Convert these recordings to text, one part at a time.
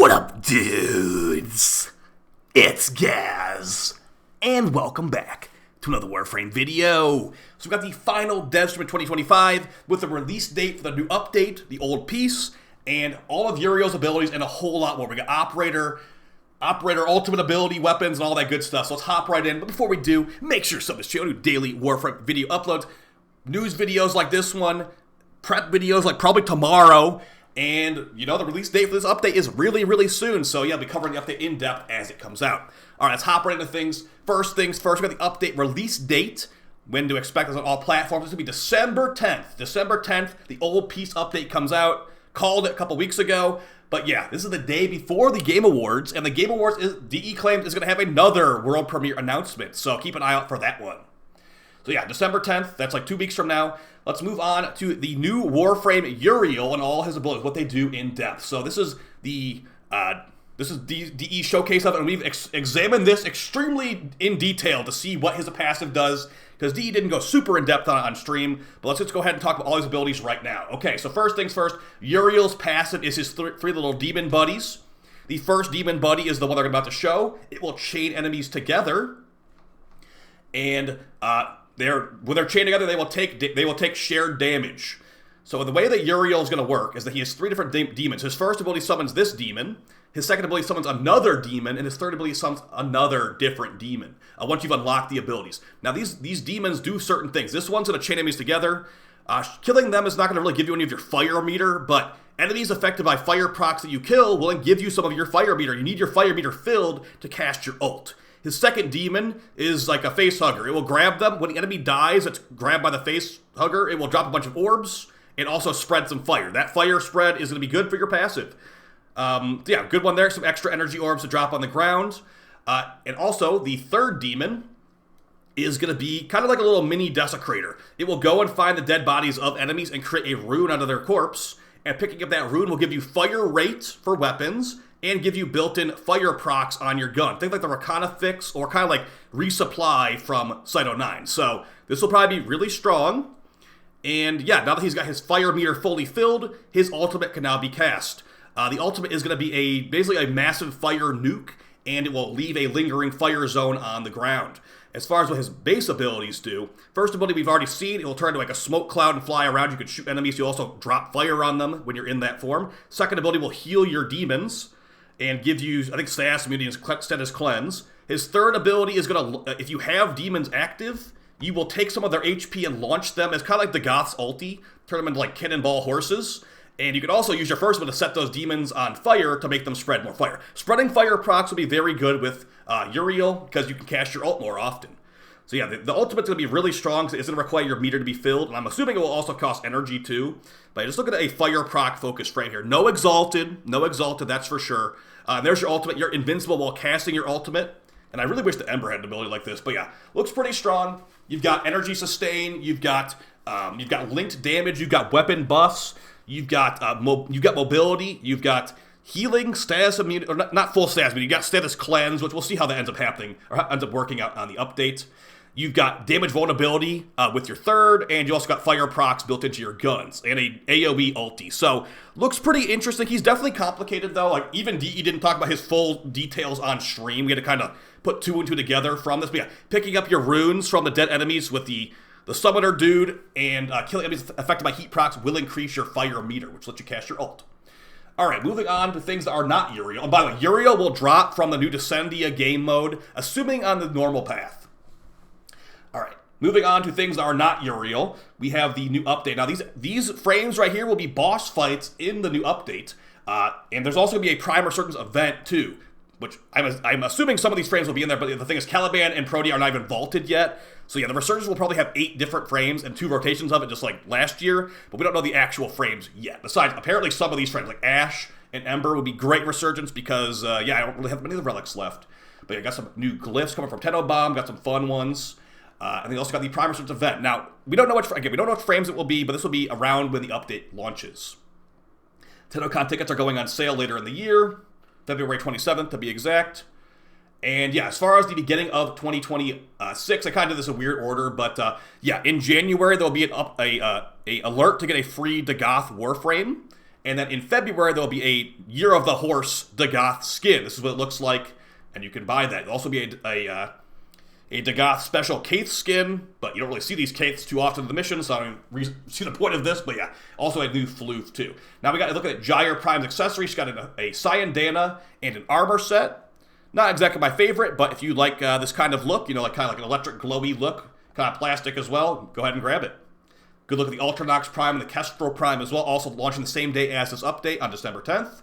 What up, dudes? It's Gaz, and welcome back to another Warframe video. So we've got the final Devstream in 2025 with the release date for the new update, the old piece, and all of Uriel's abilities and a whole lot more. We got Operator, ultimate ability, weapons, and all that good stuff. So let's hop right in. But before we do, make sure to sub this channel to daily Warframe video uploads, news videos like this one, prep videos like probably tomorrow. And, you know, the release date for this update is really, really soon. So, yeah, I'll be covering the update in depth as it comes out. All right, let's hop right into things. First things first, we got the update release date. When to expect this on all platforms. It's going to be December 10th. December 10th, the old piece update comes out. Called it a couple weeks ago. But, yeah, this is the day before the Game Awards. And the Game Awards, DE claims, is going to have another world premiere announcement. So, keep an eye out for that one. So yeah, December 10th, that's like 2 weeks from now. Let's move on to the new Warframe Uriel and all his abilities, what they do in depth. So this is the DE showcase of it, and we've examined this extremely in detail to see what his passive does, because DE didn't go super in depth on stream, but let's just go ahead and talk about all his abilities right now. Okay, so first things first, Uriel's passive is his three little demon buddies. The first demon buddy is the one they're about to show. It will chain enemies together, and when they're chained together, they will take shared damage. So the way that Uriel is going to work is that he has three different demons. His first ability summons this demon. His second ability summons another demon, and his third ability summons another different demon. Once you've unlocked the abilities. Now these demons do certain things. This one's going to chain enemies together. Killing them is not going to really give you any of your fire meter, but enemies affected by fire procs that you kill will then give you some of your fire meter. You need your fire meter filled to cast your ult. His second demon is like a face hugger. It will grab them. When the enemy dies, it's grabbed by the face hugger. It will drop a bunch of orbs and also spread some fire. That fire spread is going to be good for your passive. Yeah, good one there. Some extra energy orbs to drop on the ground. And also, the third demon is going to be kind of like a little mini desecrator. It will go and find the dead bodies of enemies and create a rune under their corpse. And picking up that rune will give you fire rate for weapons and give you built-in fire procs on your gun. Think like the Rakana fix or kind of like resupply from Cyto 9. So this will probably be really strong. And yeah, now that he's got his fire meter fully filled, his ultimate can now be cast. The ultimate is going to be basically a massive fire nuke, and it will leave a lingering fire zone on the ground. As far as what his base abilities do, first ability we've already seen, it will turn into like a smoke cloud and fly around. You can shoot enemies. You also drop fire on them when you're in that form. Second ability will heal your demons and give you, I think, status immunity and status cleanse. His third ability is going to, if you have demons active, you will take some of their HP and launch them as kind of like the Goth's ulti, turn them into like cannonball horses. And you can also use your first one to set those demons on fire to make them spread more fire. Spreading fire procs will be very good with Uriel because you can cast your ult more often. So yeah, the ultimate's going to be really strong because it's going to require your meter to be filled. And I'm assuming it will also cost energy too. But just look at a fire proc focused frame here. No exalted, that's for sure. There's your ultimate. You're invincible while casting your ultimate. And I really wish the Ember had an ability like this. But yeah, looks pretty strong. You've got energy sustain. You've got linked damage. You've got weapon buffs. You've got mobility. You've got healing, status immunity, or not full status immunity. You've got status cleanse, which we'll see how that ends up happening, or ends up working out on the update. You've got damage vulnerability with your third, and you also got fire procs built into your guns, and a AoE ulti. So, looks pretty interesting. He's definitely complicated, though. Like, even DE didn't talk about his full details on stream. We had to kind of put two and two together from this. But yeah, picking up your runes from the dead enemies with the summoner dude, and killing enemies affected by heat procs will increase your fire meter, which lets you cast your ult. Alright, moving on to things that are not Uriel. And by the way, Uriel will drop from the new Descendia game mode, assuming on the normal path. Alright, moving on to things that are not Uriel, we have the new update. Now, these frames right here will be boss fights in the new update, and there's also going to be a Prime Resurgence event, too, which I'm assuming some of these frames will be in there, but the thing is, Caliban and Protea are not even vaulted yet. So yeah, the Resurgence will probably have 8 different frames and 2 rotations of it, just like last year, but we don't know the actual frames yet. Besides, apparently some of these frames, like Ash and Ember, would be great Resurgence because, yeah, I don't really have many of the relics left. But yeah, got some new glyphs coming from Tenno-Bomb, got some fun ones. And they also got the Prime Resurgence event. Now, we don't know which frames it will be, but this will be around when the update launches. TennoCon tickets are going on sale later in the year, February 27th to be exact. And yeah, as far as the beginning of 2026, I kind of did this in a weird order, but yeah, in January there'll be a alert to get a free Dagoth Warframe, And then in February, there'll be a Year of the Horse Dagoth skin. This is what it looks like, and you can buy that. There'll also be a Dagoth special Kaith skin, but you don't really see these Kaiths too often in the mission, so I don't see the point of this, but yeah. Also a new Floof, too. Now we got to look at Gyre Prime's accessories. She's got a Cyandana and an armor set. Not exactly my favorite, but if you like this kind of look, you know, like kind of like an electric glowy look, kind of plastic as well, go ahead and grab it. Good look at the Ultranox Prime and the Kestrel Prime as well, also launching the same day as this update on December 10th.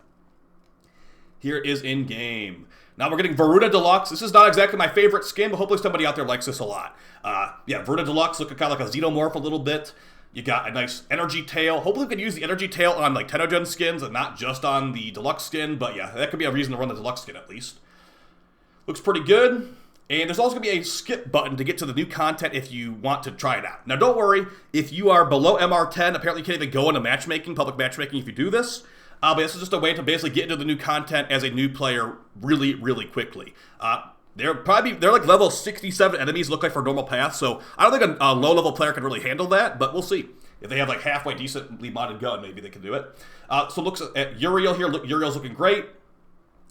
Here it is in-game. Now we're getting Veruda Deluxe. This is not exactly my favorite skin, but hopefully somebody out there likes this a lot. Yeah, Veruda Deluxe looking kind of like a Xenomorph a little bit. You got a nice energy tail. Hopefully we can use the energy tail on like Tenogen skins and not just on the Deluxe skin, but yeah, that could be a reason to run the Deluxe skin at least. Looks pretty good. And there's also going to be a skip button to get to the new content if you want to try it out. Now, don't worry. If you are below MR10, apparently you can't even go into matchmaking, public matchmaking, if you do this. But this is just a way to basically get into the new content as a new player really, really quickly. They're like level 67 enemies look like for normal paths, so I don't think a low-level player can really handle that, but we'll see. If they have like halfway decently modded gun, maybe they can do it. So looks at Uriel here. Uriel's looking great.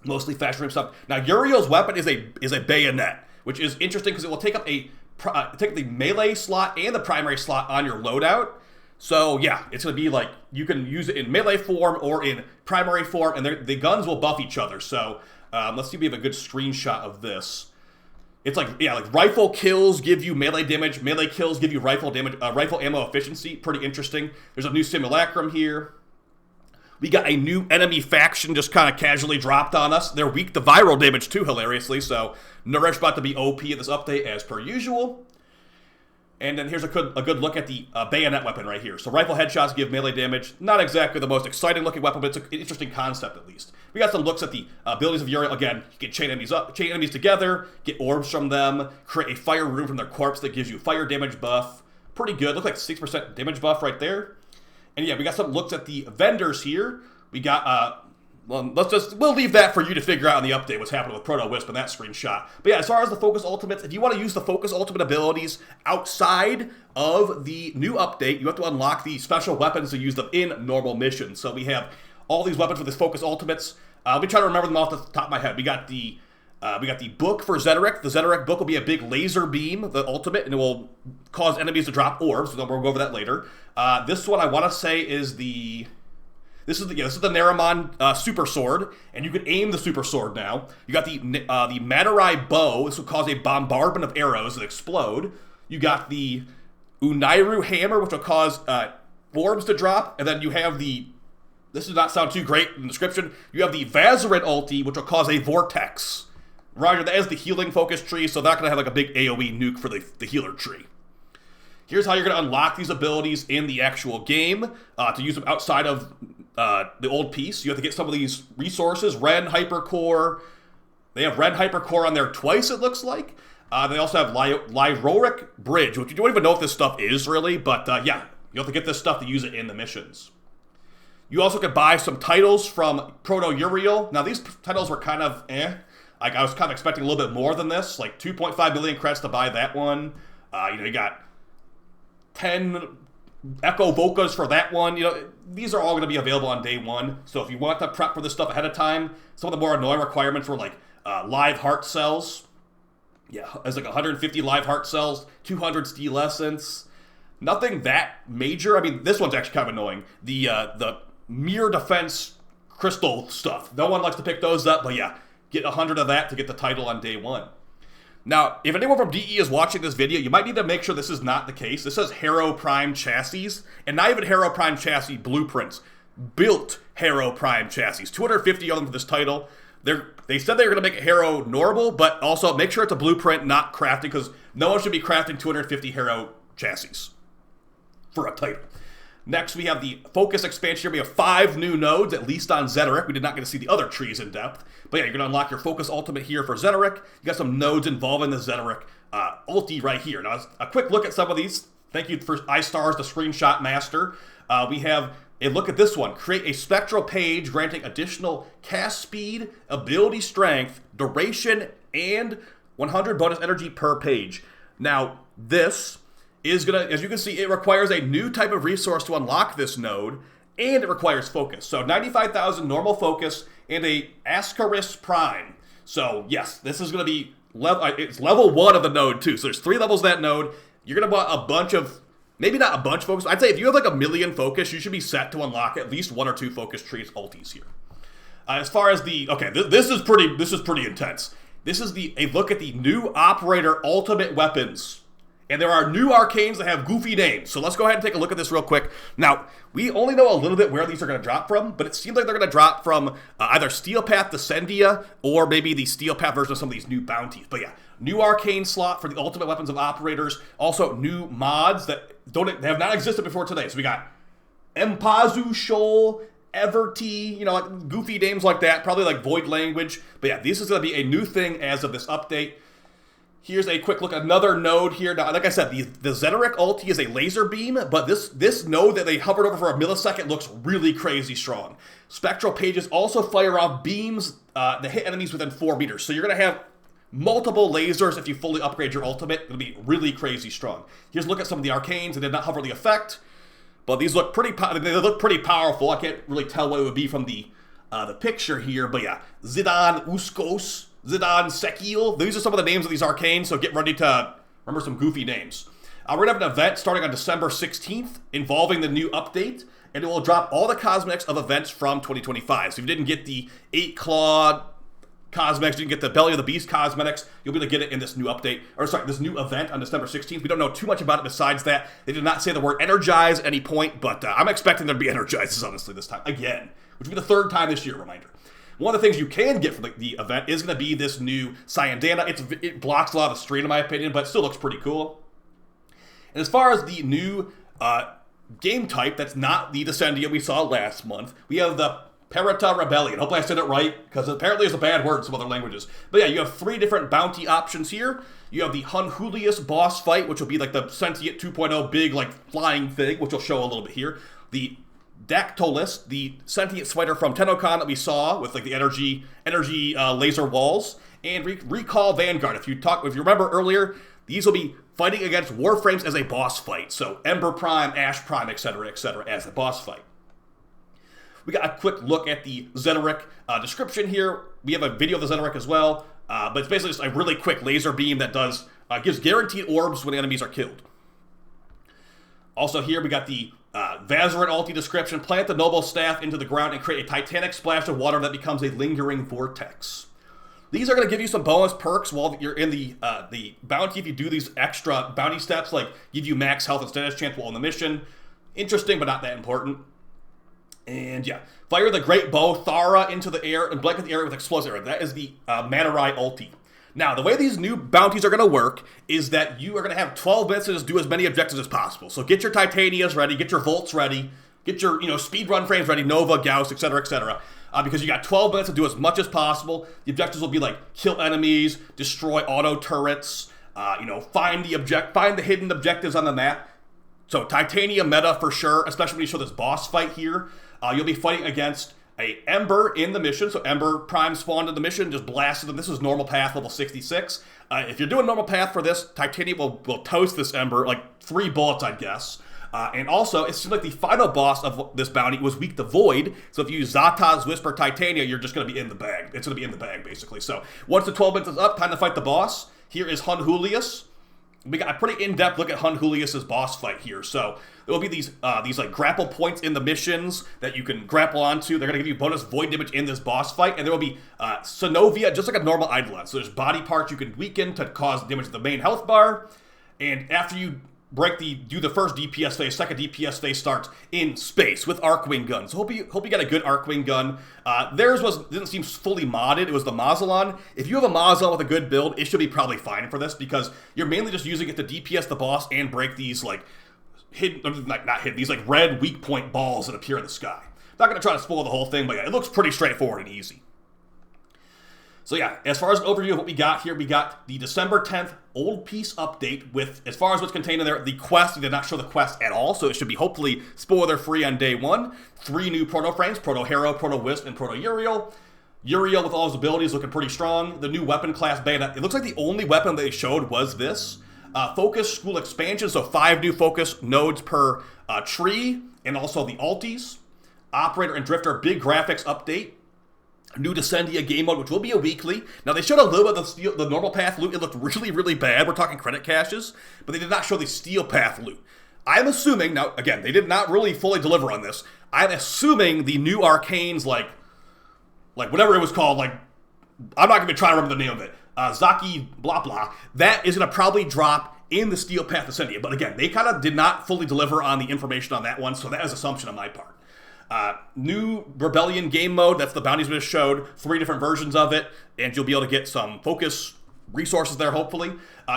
Mostly fast frame stuff. Now, Uriel's weapon is a bayonet, which is interesting because it will take up the melee slot and the primary slot on your loadout. So yeah, it's going to be like you can use it in melee form or in primary form, and the guns will buff each other. So let's see if we have a good screenshot of this. It's like, yeah, like rifle kills give you melee damage, melee kills give you rifle damage, rifle ammo efficiency. Pretty interesting. There's a new simulacrum here. We got a new enemy faction just kind of casually dropped on us. They're weak to viral damage too, hilariously, so Naresh about to be OP at this update as per usual. And then here's a good look at the bayonet weapon right here. So rifle headshots give melee damage. Not exactly the most exciting looking weapon, but it's an interesting concept at least. We got some looks at the abilities of Uriel. Again, you can chain enemies together, get orbs from them, create a fire rune from their corpse that gives you fire damage buff. Pretty good. Looks like 6% damage buff right there. And yeah, we got some looks at the vendors here. We got, well, we'll leave that for you to figure out in the update what's happening with Proto-Wisp in that screenshot. But yeah, as far as the Focus Ultimates, if you want to use the Focus Ultimate abilities outside of the new update, you have to unlock the special weapons to use them in normal missions. So we have all these weapons with this Focus Ultimates. Let me try to remember them off the top of my head. We got the book for Zedarek. The Zedarek book will be a big laser beam, the ultimate, and it will cause enemies to drop orbs. We'll go over that later. This one I want to say is this is the Naramon super sword, and you can aim the super sword now. You got the Matarai bow. This will cause a bombardment of arrows that explode. You got the Unairu hammer, which will cause orbs to drop, and then you have the. This does not sound too great in the description. You have the Vazarin ulti, which will cause a vortex. Roger, that is the healing focus tree, so they're not going to have like a big AoE nuke for the healer tree. Here's how you're going to unlock these abilities in the actual game. To use them outside of the old piece, you have to get some of these resources. Ren Hypercore. They have Ren Hypercore on there twice, it looks like. They also have Lyroric Bridge, which you don't even know what this stuff is, really. But yeah, you have to get this stuff to use it in the missions. You also can buy some titles from Proto Uriel. Now, these titles were kind of Like, I was kind of expecting a little bit more than this. Like, 2.5 billion credits to buy that one. You got 10 Echo Vocas for that one. These are all going to be available on day one. So if you want to prep for this stuff ahead of time, some of the more annoying requirements were like live heart cells. Yeah, it's like 150 live heart cells, 200 steel essence. Nothing that major. I mean, this one's actually kind of annoying. The mirror defense crystal stuff. No one likes to pick those up, but yeah, get 100 of that to get the title on day one. Now, if anyone from DE is watching this video, you might need to make sure this is not the case. This says Harrow Prime chassis, and not even Harrow Prime chassis blueprints. Built Harrow Prime chassis. 250 of them for this title. They said they were going to make it Harrow normal, but also make sure it's a blueprint, not crafting, because no one should be crafting 250 Harrow chassis for a title. Next, we have the Focus expansion here. We have 5 new nodes, at least on Zedarek. We did not get to see the other trees in depth. But yeah, you're going to unlock your Focus Ultimate here for Zedarek. You got some nodes involving the Zedarek ulti right here. Now, a quick look at some of these. Thank you for iStars, the screenshot master. We have a look at this one. Create a spectral page granting additional cast speed, ability strength, duration, and 100 bonus energy per page. Now, this is going to, as you can see, it requires a new type of resource to unlock this node, and it requires focus. So 95,000 normal focus and a Ascaris Prime. So yes, this is going to be it's level 1 of the node too. So there's 3 levels of that node. You're going to want a bunch of, maybe not a bunch of focus. I'd say if you have like 1 million focus, you should be set to unlock at least 1 or 2 focus trees ultis here. As far as the, okay, this is pretty intense. This is a look at the new operator ultimate weapons. And there are new arcanes that have goofy names. So let's go ahead and take a look at this real quick. Now, we only know a little bit where these are going to drop from, but it seems like they're going to drop from either Steel Path Descendia or maybe the Steel Path version of some of these new bounties. But yeah, new arcane slot for the ultimate weapons of operators. Also, new mods that have not existed before today. So we got Empazu Shoal, Everty, you know, like goofy names like that, probably like Void Language. But yeah, this is going to be a new thing as of this update. Here's a quick look at another node here. Now, like I said, the Zeteric ulti is a laser beam, but this node that they hovered over for a millisecond looks really crazy strong. Spectral pages also fire off beams that hit enemies within 4 meters. So you're going to have multiple lasers if you fully upgrade your ultimate. It'll be really crazy strong. Here's a look at some of the arcanes. They did not hover the effect, but these look pretty powerful. I can't really tell what it would be from the picture here, but yeah, Zidane Uskos, Zidane Sekil. These are some of the names of these arcanes, so get ready to remember some goofy names. We're going to have an event starting on December 16th involving the new update, and it will drop all the cosmetics of events from 2025. So if you didn't get the 8-Claw cosmetics, you didn't get the Belly of the Beast cosmetics, you'll be able to get it in this new update, or sorry, this new event on December 16th. We don't know too much about it besides that. They did not say the word energize at any point, but I'm expecting there to be energizes, honestly, this time, again, which will be the 3rd time this year, reminder. One of the things you can get from the event is going to be this new Cyandana. It blocks a lot of the screen, in my opinion, but it still looks pretty cool. And as far as the new game type that's not the Descendia we saw last month, we have the Perita Rebellion. Hopefully I said it right, because apparently it's a bad word in some other languages. But yeah, you have 3 different bounty options here. You have the Hun Julius boss fight, which will be like the Sentient 2.0 big like flying thing, which will show a little bit here. The Dactylus, the sentient spider from Tennokan that we saw with like the energy laser walls, and Recall Vanguard. If you remember earlier, these will be fighting against Warframes as a boss fight. So Ember Prime, Ash Prime, etc., as a boss fight. We got a quick look at the Zeteric description here. We have a video of the Zeteric as well, but it's basically just a really quick laser beam that gives guaranteed orbs when enemies are killed. Also here we got the Vazarin ulti description. Plant the noble staff into the ground and create a titanic splash of water that becomes a lingering vortex. These are going to give you some bonus perks while you're in the bounty. If you do these extra bounty steps, like give you max health and status chance while on the mission. Interesting, but not that important. And yeah, fire the great bow Thara into the air and blanket the area with explosive arrow. That is the Matarai ulti. Now, the way these new bounties are going to work is that you are going to have 12 minutes to just do as many objectives as possible. So get your Titanias ready, get your Volts ready, get your speedrun frames ready, Nova, Gauss, etc., because you got 12 minutes to do as much as possible. The objectives will be like kill enemies, destroy auto turrets, find the hidden objectives on the map. So Titania meta for sure, especially when you show this boss fight here. You'll be fighting against a Ember in the mission, so Ember Prime spawned in the mission, just blasted them. This is normal path, level 66. If you're doing normal path for this, Titania will toast this Ember, like 3 bullets, I guess. And also, it seems like the final boss of this bounty was weak to Void, so if you use Zata's Whisper Titania, you're just going to be in the bag. It's going to be in the bag, basically. So once the 12 minutes is up, time to fight the boss. Here is Hun Julius. We got a pretty in-depth look at Hun Julius's boss fight here. So there will be these like grapple points in the missions that you can grapple onto. They're going to give you bonus void damage in this boss fight, and there will be Synovia, just like a normal Eidolon. So there's body parts you can weaken to cause damage to the main health bar, and after you do the first DPS phase, second DPS phase starts in space with Arcwing guns. So hope you get a good Arcwing gun. Theirs didn't seem fully modded. It was the Mazelon. If you have a Mazelon with a good build, it should be probably fine for this because you're mainly just using it to DPS the boss and break these like these like red weak point balls that appear in the sky. Not going to try to spoil the whole thing, but yeah, it looks pretty straightforward and easy. So yeah, as far as an overview of what we got here, we got the December 10th Old Piece update with, as far as what's contained in there, the quest. We did not show the quest at all, so it should be hopefully spoiler-free on day 1. 3 new Proto-Frames, Proto-Hero, Proto-Wisp, and Proto-Uriel. Uriel with all his abilities looking pretty strong. The new weapon class beta. It looks like the only weapon they showed was this. Focus School expansion, so 5 new focus nodes per tree, and also the altis. Operator and Drifter big graphics update. New Descendia game mode, which will be a weekly. Now, they showed a little bit of the normal path loot. It looked really, really bad. We're talking credit caches. But they did not show the steel path loot. I'm assuming, now, again, they did not really fully deliver on this. I'm assuming the new arcanes, like whatever it was called, like, I'm not going to try to remember the name of it. Zaki blah blah. That is going to probably drop in the steel path Descendia. But again, they kind of did not fully deliver on the information on that one. So that is assumption on my part. New Rebellion game mode, that's the bounties we just showed, 3 different versions of it, and you'll be able to get some focus resources there, hopefully.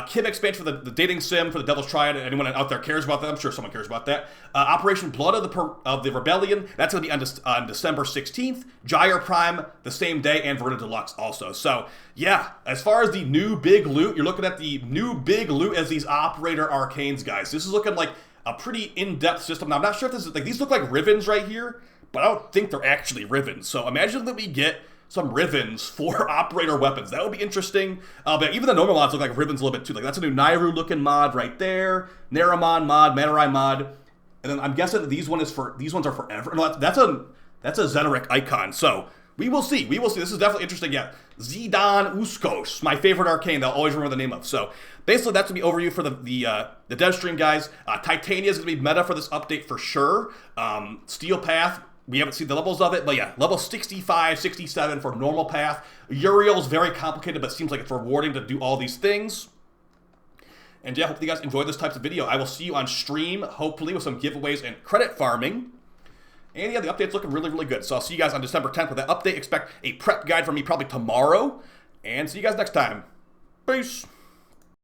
Kim expansion for the dating sim for the Devil's Triad. Anyone out there cares about that? I'm sure someone cares about that. Operation Blood of the Rebellion, that's going to be on December 16th. Gyre Prime, the same day, and Verita Deluxe also. So, yeah, as far as the new big loot, you're looking at the new big loot as these Operator Arcanes, guys. This is looking like a pretty in-depth system. Now, I'm not sure if this is, like, these look like Rivens right here, but I don't think they're actually Rivens. So imagine that we get some Rivens for Operator weapons. That would be interesting. But even the normal mods look like Rivens a little bit too. Like, that's a new Nairu-looking mod right there. Naramon mod, Manarai mod. And then I'm guessing that these ones are forever. No, that's a Zeteric icon. So we will see. We will see. This is definitely interesting. Yeah. Zidane Uskos, my favorite arcane that I'll always remember the name of. So basically, that's going to be overview for the Devstream guys. Titania is going to be meta for this update for sure. Steel Path, we haven't seen the levels of it, but yeah, level 65, 67 for normal path. Uriel is very complicated, but seems like it's rewarding to do all these things. And yeah, hope you guys enjoyed this type of video. I will see you on stream, hopefully, with some giveaways and credit farming. And yeah, the update's looking really, really good. So I'll see you guys on December 10th with that update. Expect a prep guide from me probably tomorrow. And see you guys next time. Peace.